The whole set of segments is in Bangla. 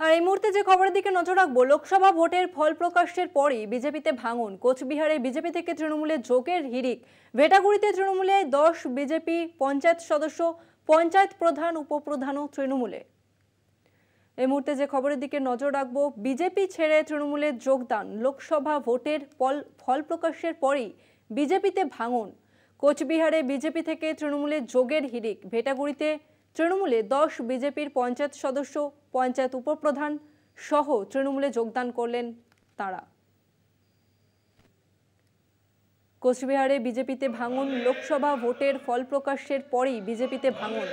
আর এই মুহূর্তে যে খবরের দিকে নজর রাখবো, লোকসভা ভোটের ফল প্রকাশের পরই বিজেপিতে ভাঙন। কোচবিহারে বিজেপি থেকে তৃণমূলে যোগের হিড়িক। ভেটাগুড়িতে তৃণমূলে 10 বিজেপি পঞ্চায়েত সদস্য, পঞ্চায়েত প্রধান, উপপ্রধানও তৃণমূলে। এই মুহূর্তে যে খবরের দিকে নজর রাখবো, বিজেপি ছেড়ে তৃণমূলে যোগদান। লোকসভা ভোটের ফল প্রকাশের পরই বিজেপিতে ভাঙন। কোচবিহারে বিজেপি থেকে তৃণমূলে যোগের হিড়িক। ভেটাগুড়িতে তৃণমূলে 10 বিজেপির পঞ্চায়েত সদস্য, পঞ্চায়েত উপপ্রধান সহ তৃণমূলে যোগদান করলেন তারা। কোচবিহারে বিজেপিতে ভাঙন। লোকসভা ভোটের ফল প্রকাশের পরই বিজেপিতে ভাঙন।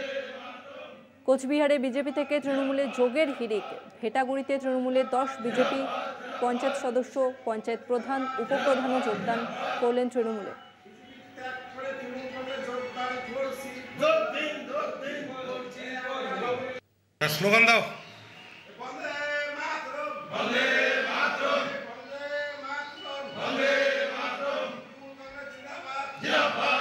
কোচবিহারে বিজেপি থেকে তৃণমূলে যোগের হিড়িক। ভেটাগুড়িতে তৃণমূলে 10 বিজেপি পঞ্চায়েত সদস্য, পঞ্চায়েত প্রধান, উপপ্রধানও যোগদান করলেন তৃণমূলে। স্লোগান দাও। জিন্দাবাদ।